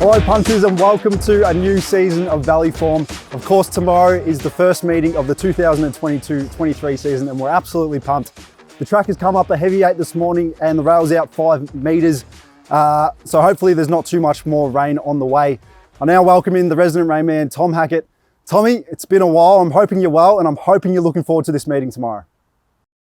Hello punters and welcome to a new season of Valley Form. Of course tomorrow is the first meeting of the 2022-23 season and we're absolutely pumped. The track has come up a heavy 8 this morning and the rail's out 5 metres. So hopefully there's not too much more rain on the way. I now welcome in the resident rain man, Tom Hackett. Tommy, it's been a while. I'm hoping you're well and I'm hoping you're looking forward to this meeting tomorrow.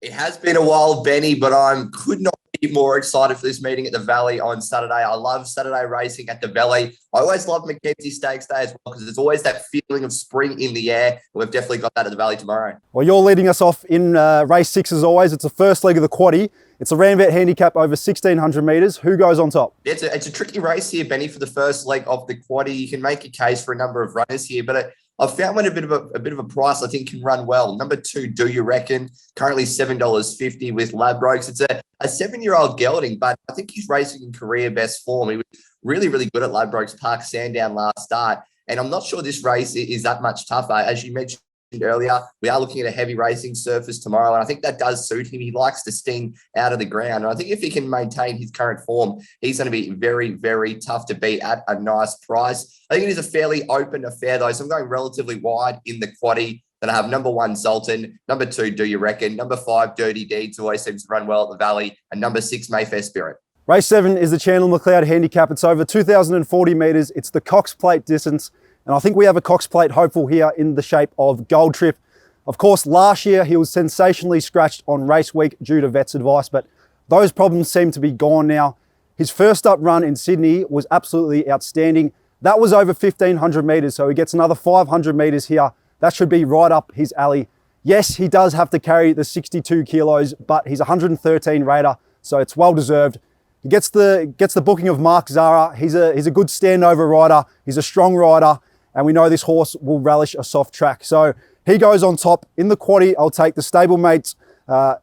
It has been a while, Benny, but I could not be more excited for this meeting at the Valley on Saturday. I love Saturday racing at the Valley. I always love Mackenzie Stakes Day as well because there's always that feeling of spring in the air. We've definitely got that at the Valley tomorrow. Well, you're leading us off in race 6 as always. It's the first leg of the quaddie. It's a Ranvet handicap over 1,600 metres. Who goes on top? It's a tricky race here, Benny, for the first leg of the quaddie. You can make a case for a number of runners here, but I've found one a bit of a price I think can run well. Number 2, Do You Reckon? Currently $7.50 with Ladbrokes. It's a 7-year-old gelding, but I think he's racing in career best form. He was really, really good at Ladbrokes Park Sandown last start. And I'm not sure this race is that much tougher. As you mentioned earlier, we are looking at a heavy racing surface tomorrow, and I think that does suit him. He likes to sting out of the ground, and I think if he can maintain his current form, he's going to be very, very tough to beat at a nice price. I think it is a fairly open affair, though, so I'm going relatively wide in the quaddie. Then I have number 1, Sultan, number 2, Do You Reckon, number 5, Dirty Deeds, always seems to run well at the Valley, and number 6, Mayfair Spirit. Race 7 is the Chandler McLeod handicap. It's over 2,040 metres. It's the Cox Plate distance, and I think we have a Cox Plate hopeful here in the shape of Gold Trip. Of course, last year he was sensationally scratched on race week due to vet's advice, but those problems seem to be gone now. His first up run in Sydney was absolutely outstanding. That was over 1,500 metres, so he gets another 500 metres here. That should be right up his alley. Yes, he does have to carry the 62 kilos, but he's 113 rater, so it's well deserved. He gets the booking of Mark Zahra. He's a good standover rider. He's a strong rider, and we know this horse will relish a soft track. So he goes on top. In the quaddie, I'll take the stablemates,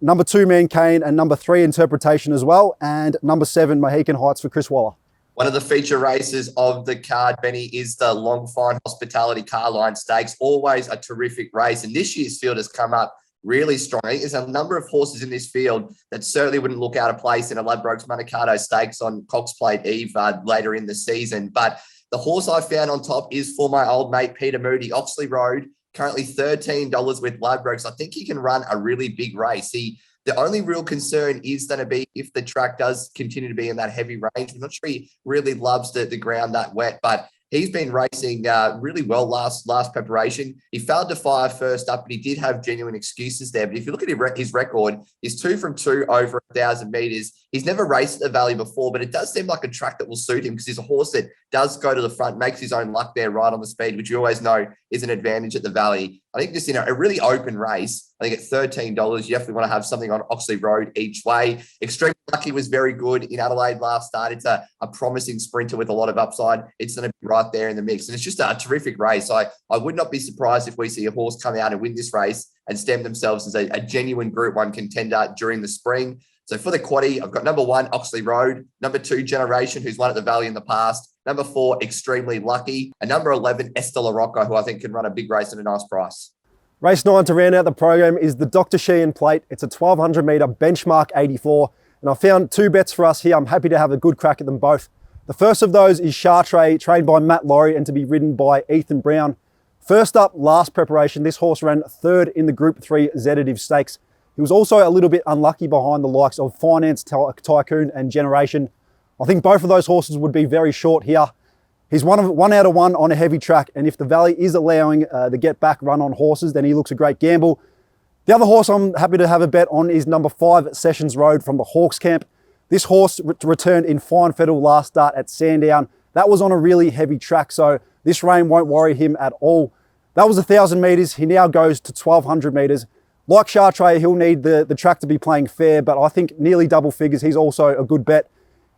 number 2, Mancaine, and number 3, Interpretation as well, and number 7, Mohican Heights for Chris Waller. One of the feature races of the card, Benny, is the Longfine Hospitality Carline Stakes. Always a terrific race, and this year's field has come up really strong. I think there's a number of horses in this field that certainly wouldn't look out of place in a Ladbrokes Manikato Stakes on Cox Plate Eve later in the season. But the horse I found on top is for my old mate, Peter Moody, Oxley Road. Currently $13 with Ladbrokes. I think he can run a really big race. The only real concern is going to be if the track does continue to be in that heavy range. I'm not sure he really loves the ground that wet, but he's been racing really well last preparation. He failed to fire first up, but he did have genuine excuses there. But if you look at his record, he's 2 from 2 over 1,000 metres. He's never raced at the Valley before, but it does seem like a track that will suit him because he's a horse that does go to the front, makes his own luck there right on the speed, which you always know is an advantage at the Valley. I think just in a really open race, I think at $13, you definitely want to have something on Oxley Road each way. Extremely Lucky was very good in Adelaide last start. It's a promising sprinter with a lot of upside. It's going to be right there in the mix. And it's just a terrific race. I would not be surprised if we see a horse come out and win this race and stem themselves as a genuine Group 1 contender during the spring. So for the quaddie, I've got number 1, Oxley Road, number 2, Generation, who's won at the Valley in the past, number 4, Extremely Lucky, and number 11, Estella Rocco, who I think can run a big race at a nice price. Race 9 to round out the program is the Dr. Sheehan Plate. It's a 1,200 metre benchmark 84, and I found 2 bets for us here. I'm happy to have a good crack at them both. The first of those is Chartre, trained by Matt Laurie and to be ridden by Ethan Brown. First up, last preparation, this horse ran 3rd in the Group 3 Zetative Stakes. He was also a little bit unlucky behind the likes of Finance Tycoon and Generation. I think both of those horses would be very short here. He's one out of one on a heavy track, and if the Valley is allowing the get back run on horses, then he looks a great gamble. The other horse I'm happy to have a bet on is number 5, Sessions Road from the Hawks camp. This horse returned in fine fettle last start at Sandown. That was on a really heavy track, so this rain won't worry him at all. That was 1,000 metres. He now goes to 1,200 metres. Like Chartre, he'll need the track to be playing fair, but I think nearly double figures, he's also a good bet.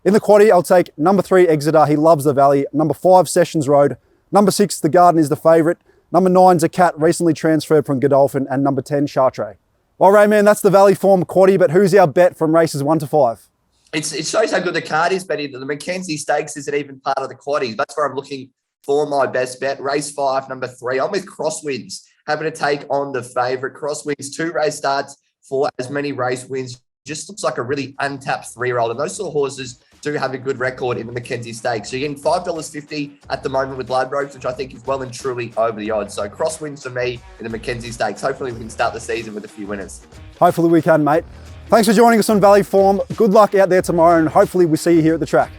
In the quaddie, I'll take number 3, Exeter. He loves the Valley. Number 5, Sessions Road. Number 6, The Garden is the favourite. Number 9's a cat recently transferred from Godolphin. And number 10, Chartre. Well, Rayman, that's the Valley Form quaddie, but who's our bet from races 1 to 5? It shows how good the card is, Betty. The Mackenzie Stakes isn't even part of the quaddies. That's where I'm looking for my best bet. Race 5, number 3. I'm with Crosswinds. Happy to take on the favourite. Crosswinds, 2 race starts for as many race wins just looks like a really untapped 3-year-old. And those sort of horses do have a good record in the Mackenzie Stakes. So you're getting $5.50 at the moment with Ladbrokes, which I think is well and truly over the odds. So cross wins for me in the Mackenzie Stakes. Hopefully we can start the season with a few winners. Hopefully we can, mate. Thanks for joining us on Valley Form. Good luck out there tomorrow, and hopefully we see you here at the track.